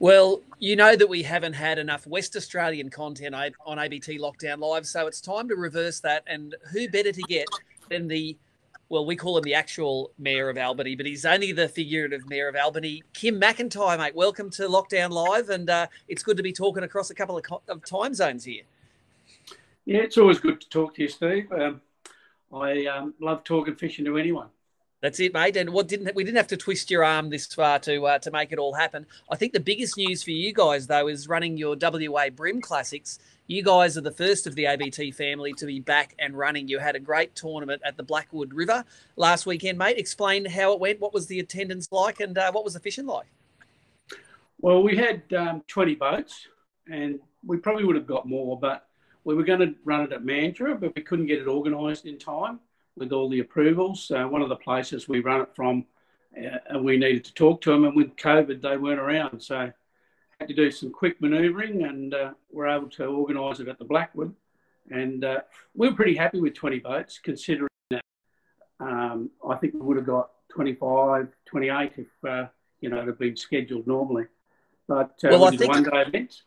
Well, you know that we haven't had enough West Australian content on ABT Lockdown Live, so it's time to reverse that. And who better to get than well, we call him the actual Mayor of Albany, but he's only the figurative Mayor of Albany, Kym McIntyre, mate. Welcome to Lockdown Live, and it's good to be talking across a couple of time zones here. Yeah, it's always good to talk to you, Steve. I love talking fishing to anyone. That's it, mate. And we didn't have to twist your arm this far to make it all happen. I think the biggest news for you guys, though, is running your WA Brim Classics. You guys are the first of the ABT family to be back and running. You had a great tournament at the Blackwood River last weekend, mate. Explain how it went. What was the attendance like, and what was the fishing like? Well, we had 20 boats, and we probably would have got more, but we were going to run it at Mandurah, but we couldn't get it organised in time with all the approvals. One of the places we run it from, we needed to talk to them, and with COVID, they weren't around. So had to do some quick manoeuvring, and we're able to organise it at the Blackwood. And we were pretty happy with 20 boats, considering that I think we would have got 25, 28 if, it had been scheduled normally. But we did one-day events,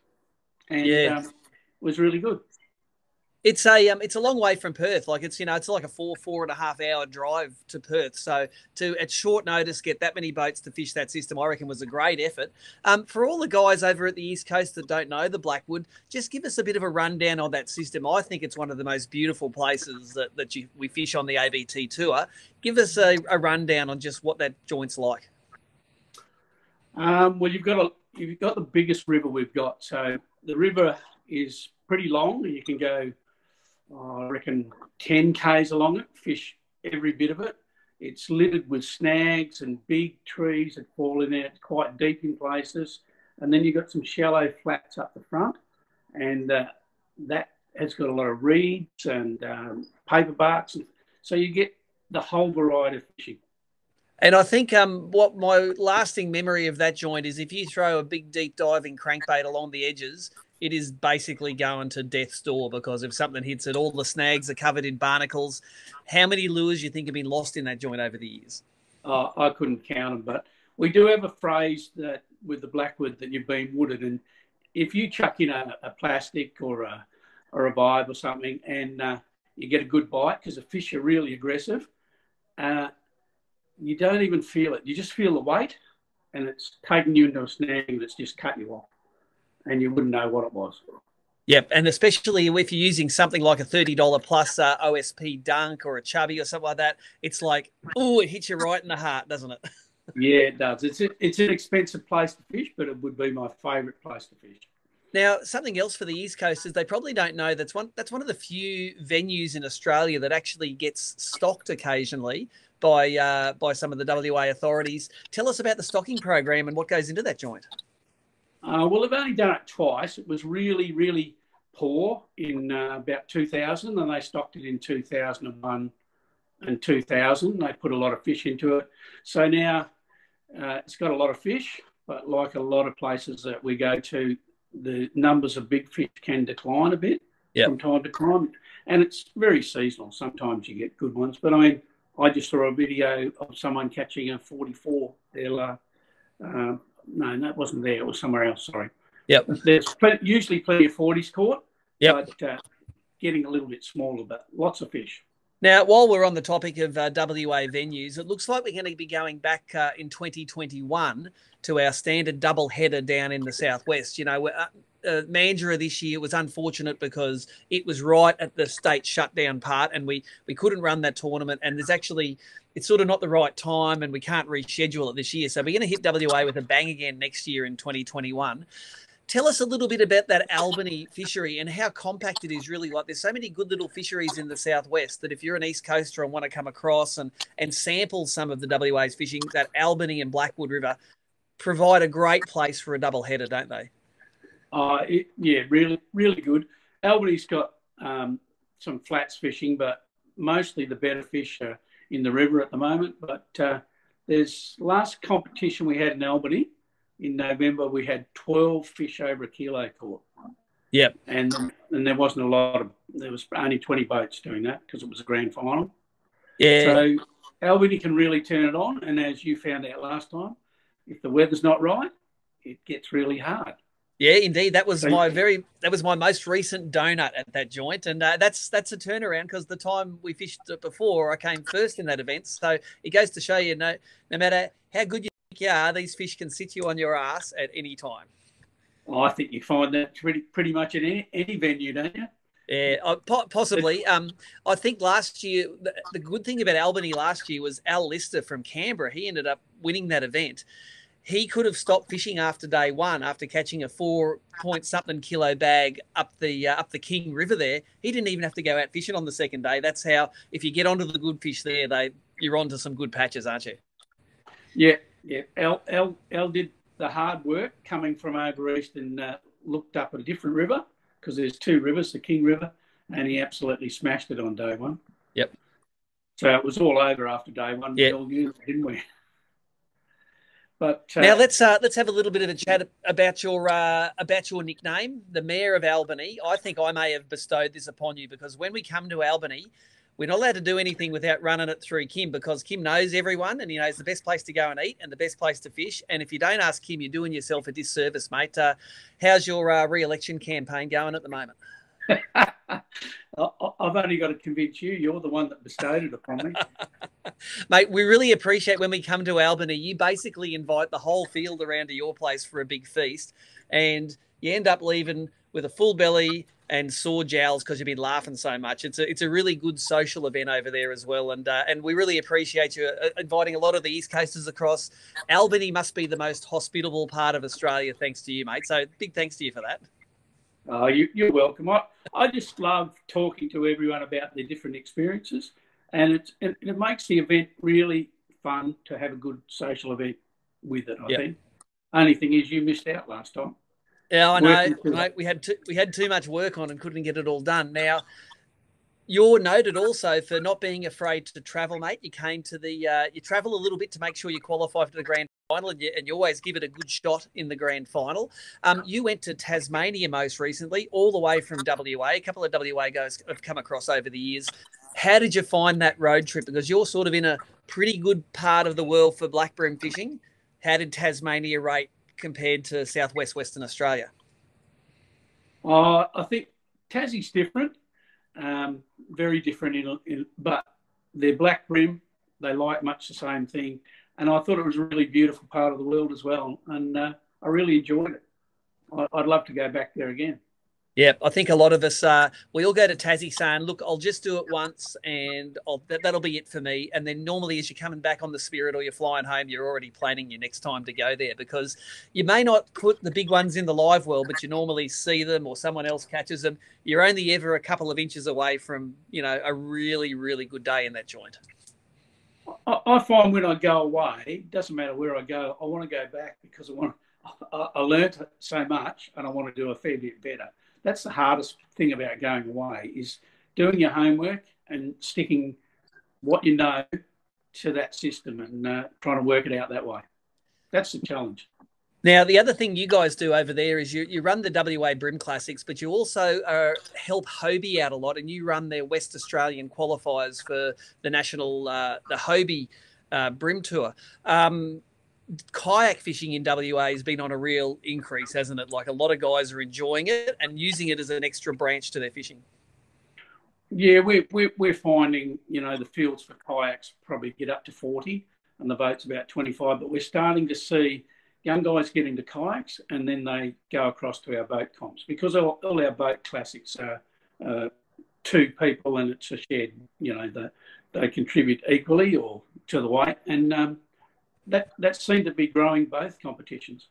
and it was really good. It's a long way from Perth. Like it's like a 4.5 hour drive to Perth. So to at short notice get that many boats to fish that system, I reckon was a great effort. For all the guys over at the East Coast that don't know the Blackwood, just give us a bit of a rundown on that system. I think it's one of the most beautiful places that we fish on the ABT tour. Give us a rundown on just what that joint's like. Well, you've got the biggest river we've got. So the river is pretty long, and you can go, I reckon, 10 k's along it, fish every bit of it. It's littered with snags and big trees that fall in there. It's quite deep in places. And then you've got some shallow flats up the front, and that has got a lot of reeds and paper barks. So you get the whole variety of fishing. And I think what my lasting memory of that joint is, if you throw a big deep diving crankbait along the edges, it is basically going to death's door, because if something hits it, all the snags are covered in barnacles. How many lures do you think have been lost in that joint over the years? I couldn't count them, but we do have a phrase that with the Blackwood that you've been wooded, and if you chuck in a plastic or a vibe or something, and you get a good bite, because the fish are really aggressive, you don't even feel it. You just feel the weight, and it's taking you into a snag that's just cut you off, and you wouldn't know what it was. Yep, and especially if you're using something like a $30 plus OSP dunk or a chubby or something like that, it's like, oh, it hits you right in the heart, doesn't it? Yeah, it does. It's an expensive place to fish, but it would be my favourite place to fish. Now, something else for the East Coast is they probably don't know that's one of the few venues in Australia that actually gets stocked occasionally by some of the WA authorities. Tell us about the stocking program and what goes into that joint. Well, they've only done it twice. It was really, really poor in about 2000, and they stocked it in 2001 and 2000. They put a lot of fish into it. So now it's got a lot of fish, but like a lot of places that we go to, the numbers of big fish can decline a bit from time to time. And it's very seasonal. Sometimes you get good ones. But, I mean, I just saw a video of someone catching a 44. No, that wasn't there. It was somewhere else, sorry. Yep. There's usually plenty of 40s caught, but getting a little bit smaller, but lots of fish. Now, while we're on the topic of WA venues, it looks like we're going to be going back in 2021 to our standard double header down in the southwest. You know, Mandurah this year was unfortunate because it was right at the state shutdown part, and we couldn't run that tournament. And it's sort of not the right time, and we can't reschedule it this year. So we're going to hit WA with a bang again next year in 2021. Tell us a little bit about that Albany fishery and how compact it is really. Like, there's so many good little fisheries in the southwest that if you're an East Coaster and want to come across and sample some of the WA's fishing, that Albany and Blackwood River provide a great place for a double header, don't they? Yeah, really, really good. Albany's got some flats fishing, but mostly the better fish are in the river at the moment. But there's last competition we had in Albany, in November, we had 12 fish over a kilo caught. Yep. And there wasn't a lot of, there was only 20 boats doing that because it was a grand final. Yeah. So Albany can really turn it on. And as you found out last time, if the weather's not right, it gets really hard. Yeah, indeed. That was my most recent donut at that joint, and that's a turnaround because the time we fished it before, I came first in that event. So it goes to show you, no matter how good you think you are, these fish can sit you on your ass at any time. Well, I think you find that pretty much at any venue, don't you? Yeah, possibly. I think last year, the good thing about Albany last year was Al Lister from Canberra. He ended up winning that event. He could have stopped fishing after day one after catching a 4-point-something kilo bag up the King River there. He didn't even have to go out fishing on the second day. That's how, if you get onto the good fish there, you're onto some good patches, aren't you? Yeah. Al did the hard work coming from over east and looked up a different river because there's two rivers, the King River, and he absolutely smashed it on day one. Yep. So it was all over after day one. Yep. We all knew, didn't we? But now let's have a little bit of a chat about your nickname, the Mayor of Albany. I think I may have bestowed this upon you because when we come to Albany, we're not allowed to do anything without running it through Kym because Kym knows everyone and he knows the best place to go and eat and the best place to fish. And if you don't ask Kym, you're doing yourself a disservice, mate. How's your re-election campaign going at the moment? I've only got to convince you. You're the one that bestowed it upon me. Mate, we really appreciate when we come to Albany, you basically invite the whole field around to your place for a big feast and you end up leaving with a full belly and sore jowls because you've been laughing so much. It's a really good social event over there as well. And we really appreciate you inviting a lot of the East Coasters across. Albany must be the most hospitable part of Australia thanks to you, mate. So big thanks to you for that. Oh, you're welcome. I just love talking to everyone about their different experiences, and it makes the event really fun to have a good social event with it. I think. Only thing is, you missed out last time. Yeah, I know. Mate, we had too much work on and couldn't get it all done. Now, you're noted also for not being afraid to travel, mate. You came to you travel a little bit to make sure you qualify for the grand final, and you always give it a good shot in the grand final. You went to Tasmania most recently, all the way from WA. A couple of WA guys have come across over the years. How did you find that road trip? Because you're sort of in a pretty good part of the world for black bream fishing. How did Tasmania rate compared to southwest Western Australia? I think Tassie's different. Very different, but they're black brim. They like much the same thing. And I thought it was a really beautiful part of the world as well. And I really enjoyed it. I'd love to go back there again. Yeah, I think a lot of us, we all go to Tassie saying, look, I'll just do it once and that'll be it for me. And then normally as you're coming back on the Spirit or you're flying home, you're already planning your next time to go there because you may not put the big ones in the live well, but you normally see them or someone else catches them. You're only ever a couple of inches away from, a really, really good day in that joint. I find when I go away, it doesn't matter where I go, I want to go back because I learnt so much and I want to do a fair bit better. That's the hardest thing about going away is doing your homework and sticking what you know to that system and trying to work it out that way. That's the challenge. Now, the other thing you guys do over there is you run the WA Brim Classics, but you also help Hobie out a lot, and you run their West Australian qualifiers for the national, the Hobie Brim Tour. Kayak fishing in WA has been on a real increase, hasn't it? Like a lot of guys are enjoying it and using it as an extra branch to their fishing. Yeah, we're finding, the fields for kayaks probably get up to 40 and the boat's about 25, but we're starting to see young guys get into kayaks and then they go across to our boat comps because all our boat classics are two people and it's a shared, they contribute equally or to the weight and that seemed to be growing both competitions.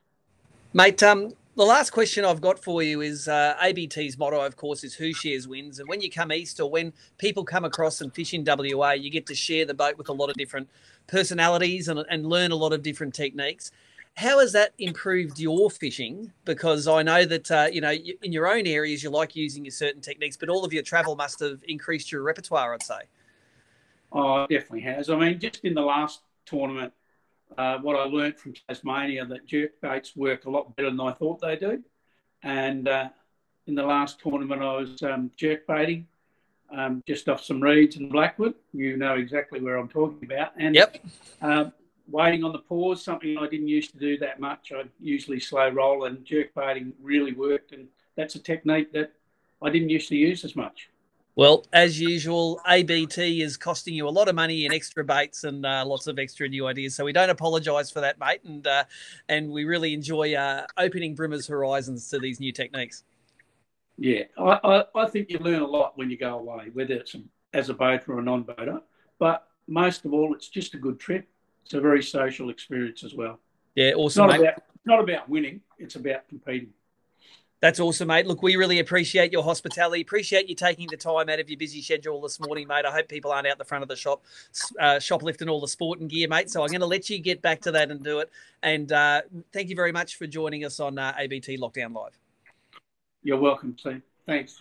Mate, the last question I've got for you is ABT's motto, of course, is who shares wins. And when you come east or when people come across and fish in WA, you get to share the boat with a lot of different personalities and learn a lot of different techniques. How has that improved your fishing? Because I know that, in your own areas, you like using your certain techniques, but all of your travel must have increased your repertoire, I'd say. Oh, it definitely has. I mean, just in the last tournament, what I learned from Tasmania, that jerk baits work a lot better than I thought they do. And in the last tournament, I was jerk baiting just off some reeds in Blackwood. You know exactly where I'm talking about. And yep. waiting on the pause, something I didn't used to do that much. I usually slow roll, and jerk baiting really worked, and that's a technique that I didn't used to use as much. Well, as usual, ABT is costing you a lot of money in extra baits and lots of extra new ideas. So we don't apologise for that, mate, and we really enjoy opening Brimmer's horizons to these new techniques. Yeah, I think you learn a lot when you go away, whether it's as a boater or a non-boater. But most of all, it's just a good trip. It's a very social experience as well. Yeah, awesome, mate. Not about winning. It's about competing. That's awesome, mate. Look, we really appreciate your hospitality. Appreciate you taking the time out of your busy schedule this morning, mate. I hope people aren't out the front of the shop shoplifting all the sport and gear, mate. So I'm going to let you get back to that and do it. And thank you very much for joining us on ABT Lockdown Live. You're welcome, Steve. Thanks.